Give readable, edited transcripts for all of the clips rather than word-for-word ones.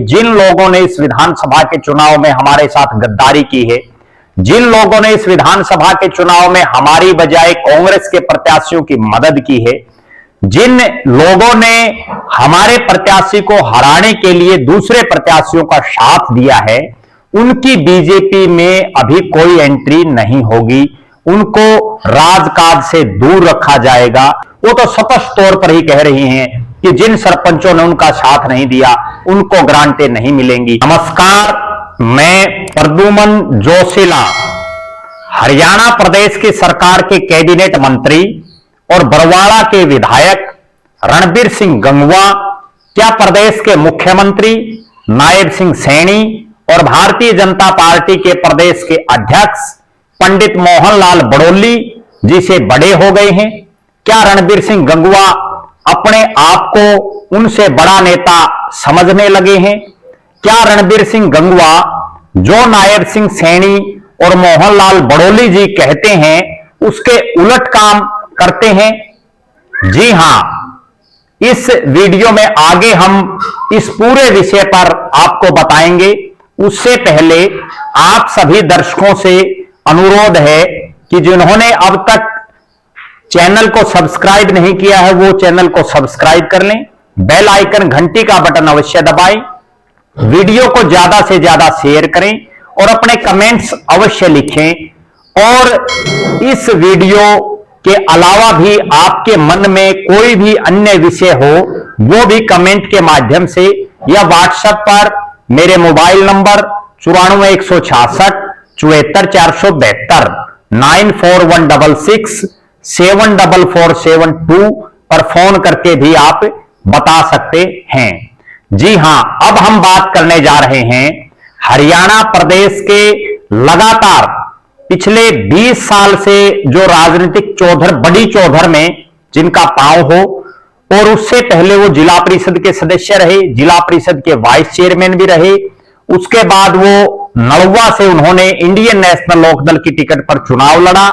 जिन लोगों ने इस विधानसभा के चुनाव में हमारे साथ गद्दारी की है, जिन लोगों ने इस विधानसभा के चुनाव में हमारी बजाय कांग्रेस के प्रत्याशियों की मदद की है, जिन लोगों ने हमारे प्रत्याशी को हराने के लिए दूसरे प्रत्याशियों का साथ दिया है, उनकी बीजेपी में अभी कोई एंट्री नहीं होगी। उनको राजकाज से दूर रखा जाएगा। वो तो स्पष्ट तौर पर ही कह रही हैं कि जिन सरपंचों ने उनका साथ नहीं दिया उनको ग्रांटें नहीं मिलेंगी। नमस्कार, मैं प्रद्युमन जोशीला, हरियाणा प्रदेश की सरकार के कैबिनेट मंत्री और बरवाड़ा के विधायक रणबीर सिंह गंगवा, क्या प्रदेश के मुख्यमंत्री नायब सिंह सैनी और भारतीय जनता पार्टी के प्रदेश के अध्यक्ष पंडित मोहनलाल बड़ोली जी से बड़े हो गए हैं? क्या रणबीर सिंह गंगवा अपने आप को उनसे बड़ा नेता समझने लगे हैं? क्या रणबीर सिंह गंगवा जो नायब सिंह सैनी और मोहनलाल बड़ोली जी कहते हैं उसके उलट काम करते हैं? जी हां, इस वीडियो में आगे हम इस पूरे विषय पर आपको बताएंगे। उससे पहले आप सभी दर्शकों से अनुरोध है कि जिन्होंने अब तक चैनल को सब्सक्राइब नहीं किया है वो चैनल को सब्सक्राइब कर लें, बेल आइकन घंटी का बटन अवश्य दबाएं, वीडियो को ज्यादा से ज्यादा शेयर करें और अपने कमेंट्स अवश्य लिखें। और इस वीडियो के अलावा भी आपके मन में कोई भी अन्य विषय हो वो भी कमेंट के माध्यम से या व्हाट्सएप पर मेरे मोबाइल नंबर 94 166 74 472 94166 74472 पर फोन करके भी आप बता सकते हैं। जी हां, अब हम बात करने जा रहे हैं हरियाणा प्रदेश के लगातार पिछले 20 साल से जो राजनीतिक चौधर, बड़ी चौधर में जिनका पांव हो, और उससे पहले वो जिला परिषद के सदस्य रहे, जिला परिषद के वाइस चेयरमैन भी रहे। उसके बाद वो नलवा से उन्होंने इंडियन नेशनल लोकदल की टिकट पर चुनाव लड़ा,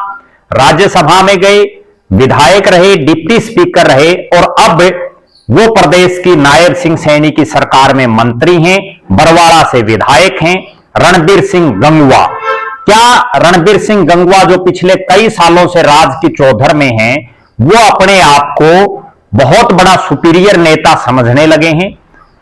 राज्यसभा में गए, विधायक रहे, डिप्टी स्पीकर रहे और अब वो प्रदेश की नायब सिंह सैनी की सरकार में मंत्री हैं, बरवाड़ा से विधायक हैं, रणबीर सिंह गंगवा। क्या रणबीर सिंह गंगवा जो पिछले कई सालों से राज की चौधर में हैं, वो अपने आप को बहुत बड़ा सुपीरियर नेता समझने लगे हैं?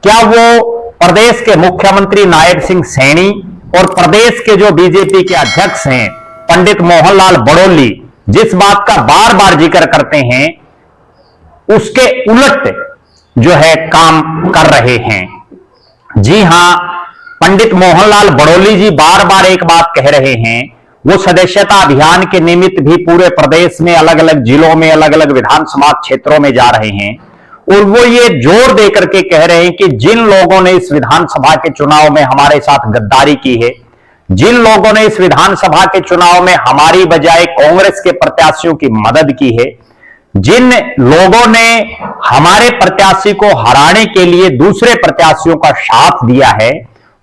क्या वो प्रदेश के मुख्यमंत्री नायब सिंह सैनी और प्रदेश के जो बीजेपी के अध्यक्ष हैं पंडित मोहनलाल बड़ोली जिस बात का बार बार जिक्र करते हैं उसके उलट जो है काम कर रहे हैं? जी हां, पंडित मोहनलाल बड़ोली जी बार बार एक बात कह रहे हैं, वो सदस्यता अभियान के निमित्त भी पूरे प्रदेश में अलग अलग जिलों में अलग अलग विधानसभा क्षेत्रों में जा रहे हैं और वो ये जोर देकर के कह रहे हैं कि जिन लोगों ने इस विधानसभा के चुनाव में हमारे साथ गद्दारी की है, जिन लोगों ने इस विधानसभा के चुनाव में हमारी बजाय कांग्रेस के प्रत्याशियों की मदद की है, जिन लोगों ने हमारे प्रत्याशी को हराने के लिए दूसरे प्रत्याशियों का साथ दिया है,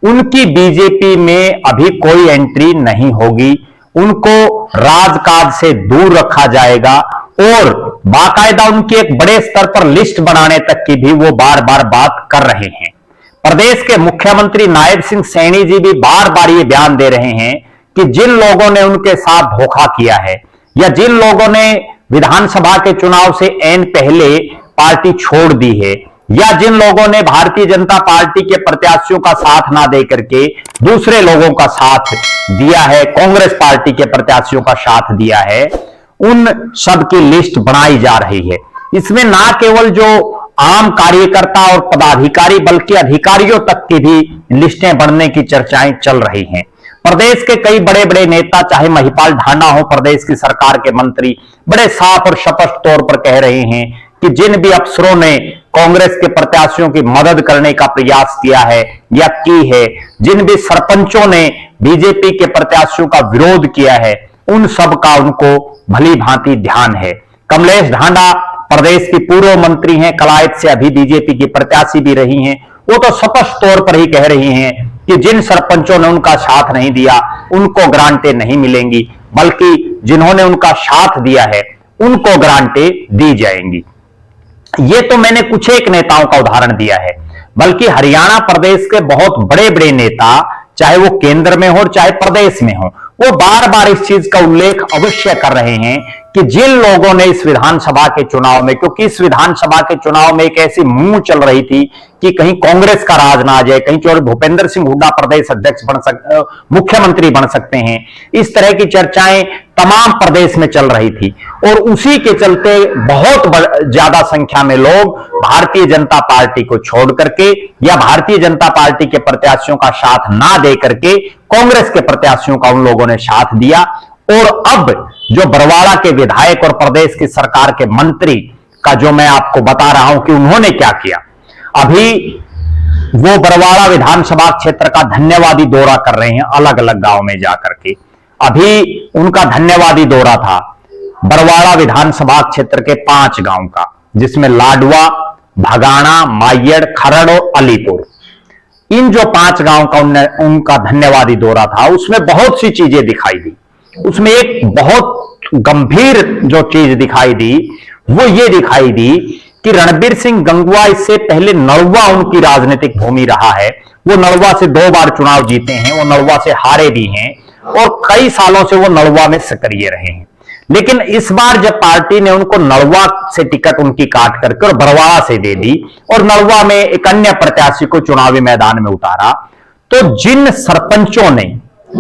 उनकी बीजेपी में अभी कोई एंट्री नहीं होगी। उनको राजकाज से दूर रखा जाएगा और बाकायदा उनकी एक बड़े स्तर पर लिस्ट बनाने तक की भी वो बार बार बात कर रहे हैं। प्रदेश के मुख्यमंत्री नायब सिंह सैनी जी भी बार बार ये बयान दे रहे हैं कि जिन लोगों ने उनके साथ धोखा किया है या जिन लोगों ने विधानसभा के चुनाव से ऐन पहले पार्टी छोड़ दी है या जिन लोगों ने भारतीय जनता पार्टी के प्रत्याशियों का साथ ना दे करके दूसरे लोगों का साथ दिया है, कांग्रेस पार्टी के प्रत्याशियों का साथ दिया है, उन सब की लिस्ट बनाई जा रही है। इसमें ना केवल जो आम कार्यकर्ता और पदाधिकारी बल्कि अधिकारियों तक की भी लिस्टें बनने की चर्चाएं चल रही हैं। प्रदेश के कई बड़े बड़े नेता, चाहे महिपाल ढांडा हो, प्रदेश की सरकार के मंत्री, बड़े साफ और स्पष्ट तौर पर कह रहे हैं कि जिन भी अफसरों ने कांग्रेस के प्रत्याशियों की मदद करने का प्रयास किया है या की है, जिन भी सरपंचों ने बीजेपी के प्रत्याशियों का विरोध किया है, उन सब का उनको भली भांति ध्यान है। कमलेश ढांडा प्रदेश की पूर्व मंत्री हैं, कलायत से अभी बीजेपी की प्रत्याशी भी रही हैं, वो तो स्पष्ट तौर पर ही कह रही हैं कि जिन सरपंचों ने उनका साथ नहीं दिया उनको ग्रांटें नहीं मिलेंगी, बल्कि जिन्होंने उनका साथ दिया है उनको ग्रांटें दी जाएंगी। ये तो मैंने कुछ एक नेताओं का उदाहरण दिया है, बल्कि हरियाणा प्रदेश के बहुत बड़े बड़े नेता, चाहे वो केंद्र में हो चाहे प्रदेश में हो, वो बार बार इस चीज का उल्लेख अवश्य कर रहे हैं कि जिन लोगों ने इस विधानसभा के चुनाव में, क्योंकि इस विधानसभा के चुनाव में एक ऐसी मुंह चल रही थी कि कहीं कांग्रेस का राज ना आ जाए, कहीं चोर भूपेंद्र सिंह हुड्डा प्रदेश अध्यक्ष मुख्यमंत्री बन सकते हैं, इस तरह की चर्चाएं तमाम प्रदेश में चल रही थी। और उसी के चलते बहुत ज्यादा संख्या में लोग भारतीय जनता पार्टी को छोड़ करके या भारतीय जनता पार्टी के प्रत्याशियों का साथ ना दे करके कांग्रेस के प्रत्याशियों का उन लोगों ने साथ दिया। और अब जो बरवाड़ा के विधायक और प्रदेश की सरकार के मंत्री का जो मैं आपको बता रहा हूं कि उन्होंने क्या किया, अभी वो बरवाड़ा विधानसभा क्षेत्र का धन्यवादी दौरा कर रहे हैं अलग अलग गांव में जाकर के। अभी उनका धन्यवादी दौरा था बरवाड़ा विधानसभा क्षेत्र के 5 गांव का, जिसमें लाडवा, भगाना, मायड़, खरड़ और अलीपुर, इन जो 5 गांव का उनका धन्यवादी दौरा था, उसमें बहुत सी चीजें दिखाई दी। उसमें एक बहुत गंभीर जो चीज दिखाई दी वो ये दिखाई दी कि रणबीर सिंह गंगवा, इससे पहले नलवा उनकी राजनीतिक भूमि रहा है, वो नलवा से 2 बार चुनाव जीते हैं, वो नलवा से हारे भी हैं और कई सालों से वो नलवा में सक्रिय रहे हैं। लेकिन इस बार जब पार्टी ने उनको नलवा से टिकट उनकी काट करके और बरवाड़ा से दे दी और नलवा में एक अन्य प्रत्याशी को चुनावी मैदान में उतारा, तो जिन सरपंचों ने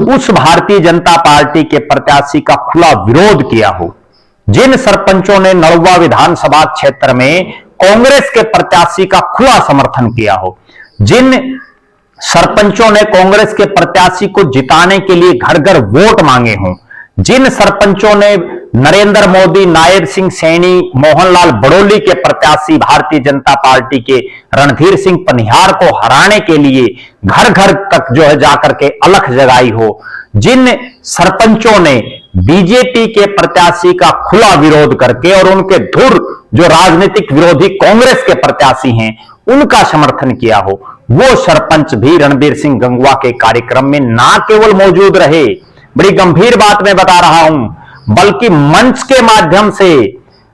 उस भारतीय जनता पार्टी के प्रत्याशी का खुला विरोध किया हो, जिन सरपंचों ने नलवा विधानसभा क्षेत्र में कांग्रेस के प्रत्याशी का खुला समर्थन किया हो, जिन सरपंचों ने कांग्रेस के प्रत्याशी को जिताने के लिए घर घर वोट मांगे हों, जिन सरपंचों ने नरेंद्र मोदी, नायब सिंह सैनी, मोहनलाल बड़ोली के प्रत्याशी भारतीय जनता पार्टी के रणधीर सिंह पनिहार को हराने के लिए घर घर तक जो है जाकर के अलख जगाई हो, जिन सरपंचों ने बीजेपी के प्रत्याशी का खुला विरोध करके और उनके धुर जो राजनीतिक विरोधी कांग्रेस के प्रत्याशी हैं उनका समर्थन किया हो, वो सरपंच भी रणबीर सिंह गंगवा के कार्यक्रम में ना केवल मौजूद रहे, बड़ी गंभीर बात मैं बता रहा हूं, बल्कि मंच के माध्यम से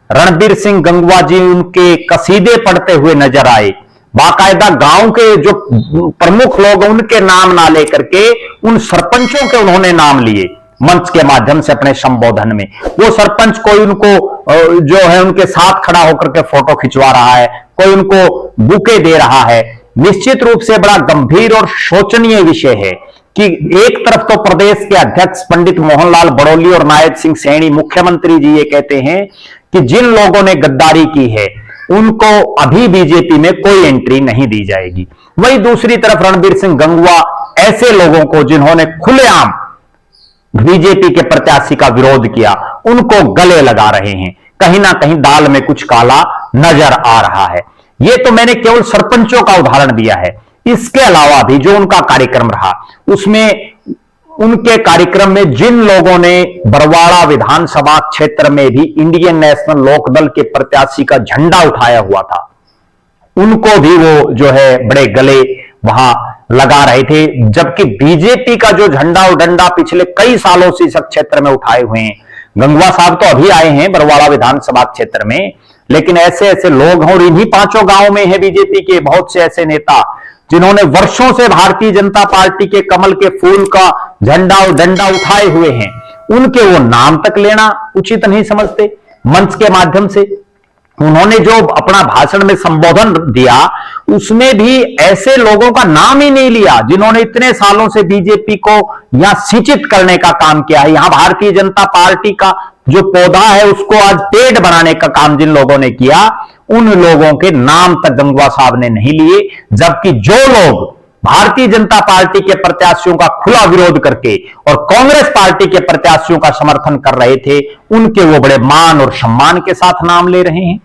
रणबीर सिंह गंगवा जी उनके कसीदे पढ़ते हुए नजर आए। बाकायदा गांव के जो प्रमुख लोग उनके नाम ना लेकर के उन सरपंचों के उन्होंने नाम लिए मंच के माध्यम से अपने संबोधन में। वो सरपंच कोई उनको जो है उनके साथ खड़ा होकर के फोटो खिंचवा रहा है, कोई उनको बुके दे रहा है। निश्चित रूप से बड़ा गंभीर और शोचनीय विषय है कि एक तरफ तो प्रदेश के अध्यक्ष पंडित मोहनलाल बड़ोली और नायब सिंह सैनी मुख्यमंत्री जी ये कहते हैं कि जिन लोगों ने गद्दारी की है उनको अभी बीजेपी में कोई एंट्री नहीं दी जाएगी। वहीं दूसरी तरफ रणबीर सिंह गंगवा ऐसे लोगों को जिन्होंने खुलेआम बीजेपी के प्रत्याशी का विरोध किया उनको गले लगा रहे हैं। कहीं ना कहीं दाल में कुछ काला नजर आ रहा है। यह तो मैंने केवल सरपंचों का उदाहरण दिया है। इसके अलावा भी जो उनका कार्यक्रम रहा उसमें उनके कार्यक्रम में जिन लोगों ने बरवाड़ा विधानसभा क्षेत्र में भी इंडियन नेशनल लोकदल के प्रत्याशी का झंडा उठाया हुआ था उनको भी वो जो है बड़े गले वहां लगा रहे थे, जबकि बीजेपी का जो झंडा और डंडा पिछले कई सालों से इस क्षेत्र में उठाए हुए हैं। गंगवा साहब तो अभी आए हैं बरवाड़ा विधानसभा क्षेत्र में, लेकिन ऐसे ऐसे लोग हैं और इन्हीं 5 गांवों में है बीजेपी के बहुत से ऐसे नेता जिन्होंने वर्षों से भारतीय जनता पार्टी के कमल के फूल का झंडा और डंडा उठाए हुए हैं। उनके वो नाम तक लेना उचित नहीं समझते। मंच के माध्यम से उन्होंने जो अपना भाषण में संबोधन दिया उसमें भी ऐसे लोगों का नाम ही नहीं लिया जिन्होंने इतने सालों से बीजेपी को यहां सिंचित करने का काम किया है। यहां भारतीय जनता पार्टी का जो पौधा है उसको आज पेड़ बनाने का काम जिन लोगों ने किया उन लोगों के नाम तक गंगवा साहब ने नहीं लिए, जबकि जो लोग भारतीय जनता पार्टी के प्रत्याशियों का खुला विरोध करके और कांग्रेस पार्टी के प्रत्याशियों का समर्थन कर रहे थे उनके वो बड़े मान और सम्मान के साथ नाम ले रहे हैं।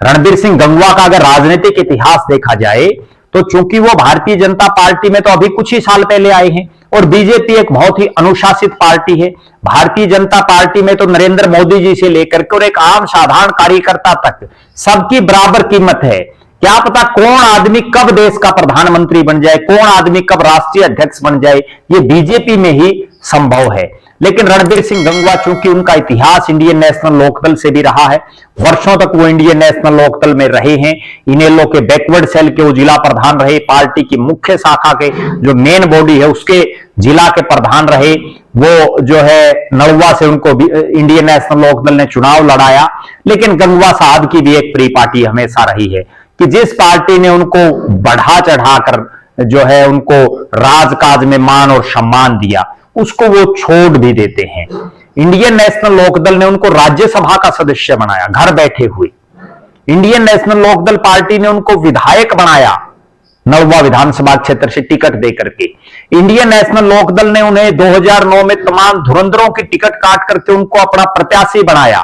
रणबीर सिंह गंगवा का अगर राजनीतिक इतिहास देखा जाए तो चूंकि वो भारतीय जनता पार्टी में तो अभी कुछ ही साल पहले आए हैं और बीजेपी एक बहुत ही अनुशासित पार्टी है। भारतीय जनता पार्टी में तो नरेंद्र मोदी जी से लेकर के और एक आम साधारण कार्यकर्ता तक सबकी बराबर कीमत है। क्या पता कौन आदमी कब देश का प्रधानमंत्री बन जाए, कौन आदमी कब राष्ट्रीय अध्यक्ष बन जाए, ये बीजेपी में ही संभव है। लेकिन रणबीर सिंह गंगवा, चूंकि उनका इतिहास इंडियन नेशनल लोकदल से भी रहा है, वर्षों तक वो इंडियन नेशनल लोकदल में रहे हैं, इनेलो के बैकवर्ड सेल के वो जिला प्रधान रहे, पार्टी की मुख्य शाखा के जो मेन बॉडी है उसके जिला के प्रधान रहे, वो जो है नलवा से उनको इंडियन नेशनल लोकदल ने चुनाव लड़ाया। लेकिन गंगवा साहब की भी एक प्री पार्टी हमेशा रही है कि जिस पार्टी ने उनको बढ़ा चढ़ाकर जो है उनको राजकाज में मान और सम्मान दिया, उसको वो छोड़ भी देते हैं। इंडियन नेशनल लोकदल ने उनको राज्यसभा का सदस्य बनाया घर बैठे हुए, इंडियन नेशनल लोकदल पार्टी ने उनको विधायक बनाया नलवा विधानसभा क्षेत्र से टिकट देकर के, इंडियन नेशनल लोकदल ने उन्हें 2009 में तमाम धुरंधरों की टिकट काट करके उनको अपना प्रत्याशी बनाया।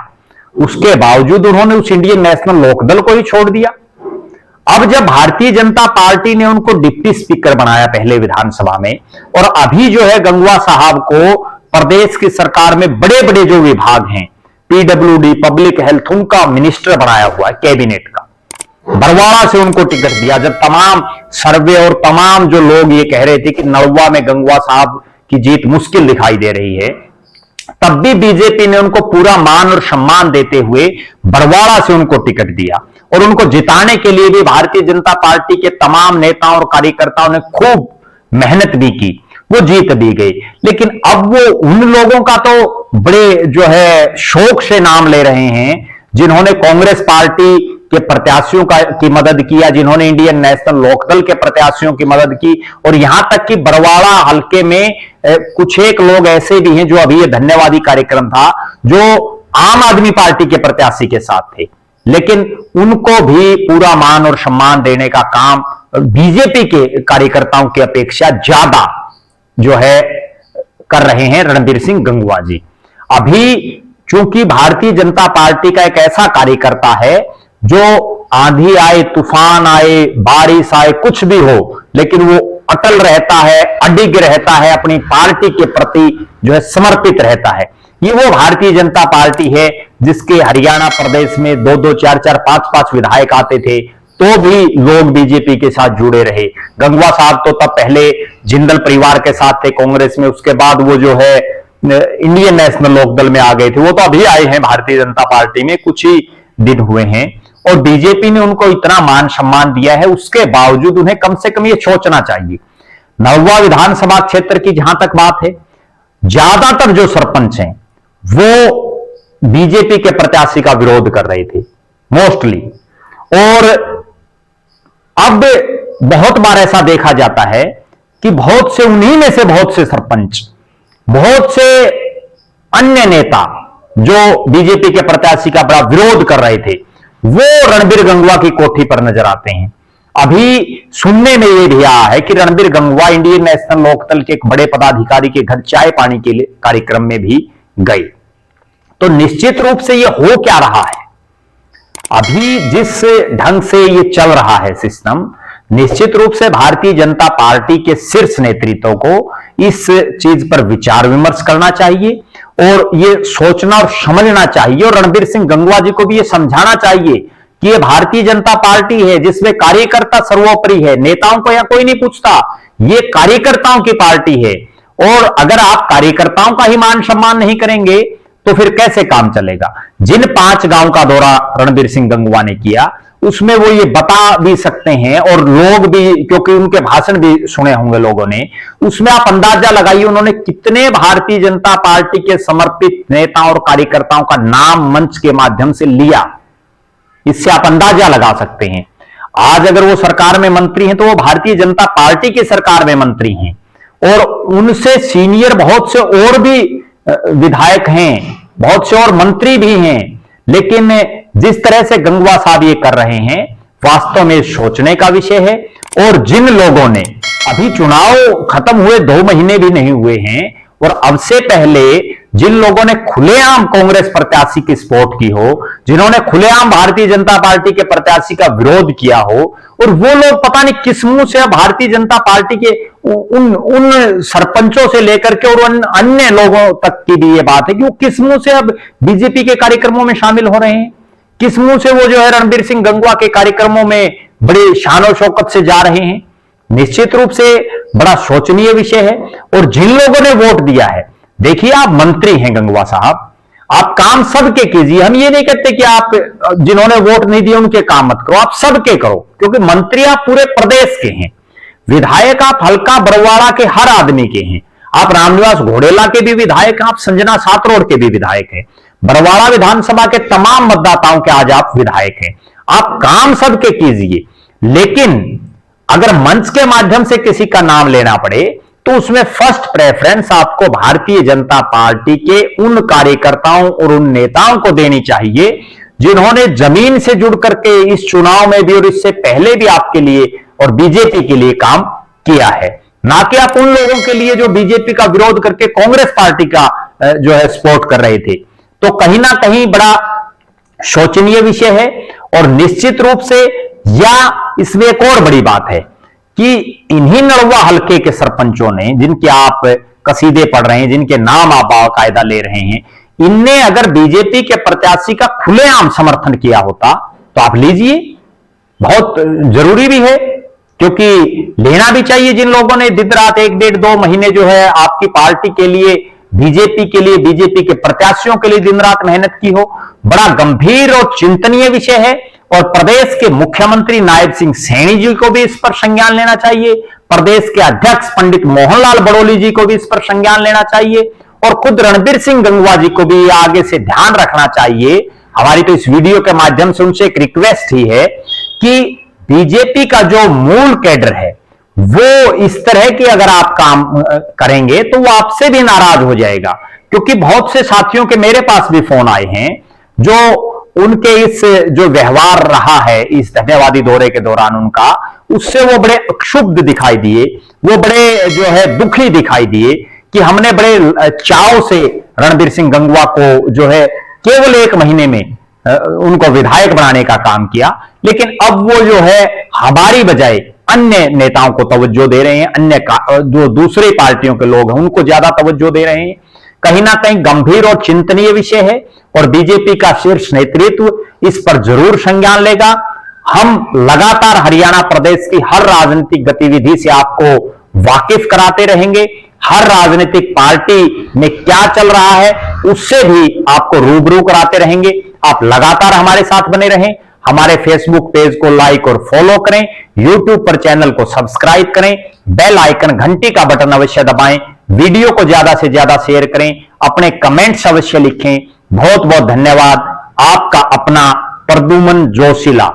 उसके बावजूद उन्होंने उस इंडियन नेशनल लोकदल को ही छोड़ दिया। अब जब भारतीय जनता पार्टी ने उनको डिप्टी स्पीकर बनाया पहले विधानसभा में, और अभी जो है गंगवा साहब को प्रदेश की सरकार में बड़े बड़े जो विभाग हैं, पीडब्ल्यूडी, पब्लिक हेल्थ, उनका मिनिस्टर बनाया हुआ है, कैबिनेट का, बरवाड़ा से उनको टिकट दिया। जब तमाम सर्वे और तमाम जो लोग ये कह रहे थे कि नलवा में गंगवा साहब की जीत मुश्किल दिखाई दे रही है, तब भी बीजेपी ने उनको पूरा मान और सम्मान देते हुए बरवाड़ा से उनको टिकट दिया, और उनको जिताने के लिए भी भारतीय जनता पार्टी के तमाम नेताओं और कार्यकर्ताओं ने खूब मेहनत भी की, वो जीत भी गई। लेकिन अब वो उन लोगों का तो बड़े जो है शौक से नाम ले रहे हैं जिन्होंने कांग्रेस पार्टी के प्रत्याशियों की मदद किया, जिन्होंने इंडियन नेशनल लोकदल के प्रत्याशियों की मदद की, और यहां तक कि बरवाड़ा हल्के में कुछ एक लोग ऐसे भी हैं जो अभी ये धन्यवादी कार्यक्रम था जो आम आदमी पार्टी के प्रत्याशी के साथ थे, लेकिन उनको भी पूरा मान और सम्मान देने का काम बीजेपी के कार्यकर्ताओं की अपेक्षा ज्यादा जो है कर रहे हैं रणबीर सिंह गंगवा जी। अभी चूंकि भारतीय जनता पार्टी का एक ऐसा कार्यकर्ता है जो आंधी आए, तूफान आए, बारिश आए, कुछ भी हो, लेकिन वो अटल रहता है, अडिग रहता है, अपनी पार्टी के प्रति जो है समर्पित रहता है। ये वो भारतीय जनता पार्टी है जिसके हरियाणा प्रदेश में 2-2, 4-4, 5-5 विधायक आते थे तो भी लोग बीजेपी के साथ जुड़े रहे। गंगवा साहब तो तब पहले जिंदल परिवार के साथ थे कांग्रेस में, उसके बाद वो जो है इंडियन नेशनल लोकदल में आ गए थे, वो तो अभी आए हैं भारतीय जनता पार्टी में, कुछ ही दिन हुए हैं, और बीजेपी ने उनको इतना मान सम्मान दिया है, उसके बावजूद उन्हें कम से कम ये सोचना चाहिए। नलवा विधानसभा क्षेत्र की जहां तक बात है, ज्यादातर जो सरपंच हैं वो बीजेपी के प्रत्याशी का विरोध कर रहे थे मोस्टली, और अब बहुत बार ऐसा देखा जाता है कि बहुत से उन्हीं में से बहुत से सरपंच, बहुत से अन्य नेता जो बीजेपी के प्रत्याशी का बड़ा विरोध कर रहे थे, वो रणबीर गंगवा की कोठी पर नजर आते हैं। अभी सुनने में यह भी आया है कि रणबीर गंगवा इंडियन नेशनल लोकदल के एक बड़े पदाधिकारी के घर चाय पानी के लिए कार्यक्रम में भी गए। तो निश्चित रूप से यह हो क्या रहा है, अभी जिस ढंग से ये चल रहा है सिस्टम, निश्चित रूप से भारतीय जनता पार्टी के शीर्ष नेतृत्व को इस चीज पर विचार विमर्श करना चाहिए और ये सोचना और समझना चाहिए, और रणबीर सिंह गंगवा जी को भी ये समझाना चाहिए कि ये भारतीय जनता पार्टी है जिसमें कार्यकर्ता सर्वोपरि है, नेताओं को यहां कोई नहीं पूछता, ये कार्यकर्ताओं की पार्टी है, और अगर आप कार्यकर्ताओं का ही मान सम्मान नहीं करेंगे तो फिर कैसे काम चलेगा। जिन 5 गांव का दौरा रणबीर सिंह गंगवा ने किया उसमें वो ये बता भी सकते हैं, और लोग भी, क्योंकि उनके भाषण भी सुने होंगे लोगों ने, उसमें आप अंदाजा लगाइए उन्होंने कितने भारतीय जनता पार्टी के समर्पित नेताओं और कार्यकर्ताओं का नाम मंच के माध्यम से लिया, इससे आप अंदाजा लगा सकते हैं। आज अगर वो सरकार में मंत्री हैं तो वो भारतीय जनता पार्टी की सरकार में मंत्री हैं, और उनसे सीनियर बहुत से और भी विधायक हैं, बहुत से और मंत्री भी हैं, लेकिन जिस तरह से गंगवा साहब ये कर रहे हैं वास्तव में सोचने का विषय है। और जिन लोगों ने, अभी चुनाव खत्म हुए 2 महीने भी नहीं हुए हैं, और अब से पहले जिन लोगों ने खुलेआम कांग्रेस प्रत्याशी की सपोर्ट की हो, जिन्होंने खुलेआम भारतीय जनता पार्टी के प्रत्याशी का विरोध किया हो, और वो लोग पता नहीं किस मुंह से भारतीय जनता पार्टी के उन सरपंचों से लेकर के और अन्य लोगों तक की भी ये बात है कि वो किस मुंह से अब बीजेपी के कार्यक्रमों में शामिल हो रहे हैं, किस मुंह से वो जो है रणबीर सिंह गंगवा के कार्यक्रमों में बड़े शान और शौकत से जा रहे हैं। निश्चित रूप से बड़ा शोचनीय विषय है। और जिन लोगों ने वोट दिया है, देखिए आप मंत्री हैं गंगवा साहब, आप काम सबके कीजिए। हम ये नहीं कहते कि आप जिन्होंने वोट नहीं दिया उनके काम मत करो, आप सबके करो, क्योंकि मंत्री आप पूरे प्रदेश के हैं। विधायक आप हल्का बरवाड़ा के हर आदमी के हैं। आप रामनिवास घोड़ेला के भी विधायक हैं, आप संजना सातरोड के भी विधायक हैं, बरवाड़ा विधानसभा के तमाम मतदाताओं के आज आप विधायक हैं। आप काम सबके कीजिए, लेकिन अगर मंच के माध्यम से किसी का नाम लेना पड़े तो उसमें फर्स्ट प्रेफरेंस आपको भारतीय जनता पार्टी के उन कार्यकर्ताओं और उन नेताओं को देनी चाहिए जिन्होंने जमीन से जुड़ करके इस चुनाव में भी और इससे पहले भी आपके लिए और बीजेपी के लिए काम किया है, ना कि आप उन लोगों के लिए जो बीजेपी का विरोध करके कांग्रेस पार्टी का जो है सपोर्ट कर रहे थे। तो कहीं ना कहीं बड़ा शोचनीय विषय है। और निश्चित रूप से या इसमें एक और बड़ी बात है कि इन्हीं नड़वा हल्के के सरपंचों ने, जिनके आप कसीदे पढ़ रहे हैं, जिनके नाम आप बाकायदा ले रहे हैं, इनने अगर बीजेपी के प्रत्याशी का खुलेआम समर्थन किया होता तो आप लीजिए, बहुत जरूरी भी है, क्योंकि लेना भी चाहिए। जिन लोगों ने दिन रात 1 डेढ़ 2 महीने जो है आपकी पार्टी के लिए, बीजेपी के लिए, बीजेपी के प्रत्याशियों के लिए दिन रात मेहनत की हो, बड़ा गंभीर और चिंतनीय विषय है। और प्रदेश के मुख्यमंत्री नायब सिंह सैनी जी को भी इस पर संज्ञान लेना चाहिए, प्रदेश के अध्यक्ष पंडित मोहनलाल बड़ोली जी को भी इस पर संज्ञान लेना चाहिए, और खुद रणबीर सिंह गंगवा जी को भी आगे से ध्यान रखना चाहिए। हमारी तो इस वीडियो के माध्यम से उनसे एक रिक्वेस्ट ही है कि बीजेपी का जो मूल कैडर है वो इस तरह की अगर आप काम करेंगे तो वो आपसे भी नाराज हो जाएगा। क्योंकि बहुत से साथियों के मेरे पास भी फोन आए हैं जो उनके इस जो व्यवहार रहा है इस धन्यवादी दौरे के दौरान उनका, उससे वो बड़े क्षुब्ध दिखाई दिए, वो बड़े जो है दुखी दिखाई दिए कि हमने बड़े चाव से रणबीर सिंह गंगवा को जो है केवल 1 महीने में उनको विधायक बनाने का काम किया, लेकिन अब वो जो है हमारी बजाय अन्य नेताओं को तवज्जो दे रहे हैं, अन्य जो दूसरी पार्टियों के लोग हैं उनको ज्यादा तवज्जो दे रहे हैं। कहीं ना कहीं गंभीर और चिंतनीय विषय है और बीजेपी का शीर्ष नेतृत्व इस पर जरूर संज्ञान लेगा। हम लगातार हरियाणा प्रदेश की हर राजनीतिक गतिविधि से आपको वाकिफ कराते रहेंगे, हर राजनीतिक पार्टी में क्या चल रहा है उससे भी आपको रूबरू कराते रहेंगे। आप लगातार हमारे साथ बने रहें, हमारे फेसबुक पेज को लाइक और फॉलो करें, यूट्यूब पर चैनल को सब्सक्राइब करें, बेल आइकन घंटी का बटन अवश्य दबाएं, वीडियो को ज्यादा से ज्यादा शेयर करें, अपने कमेंट्स अवश्य लिखें। बहुत बहुत धन्यवाद। आपका अपना प्रद्युमन जोशीला।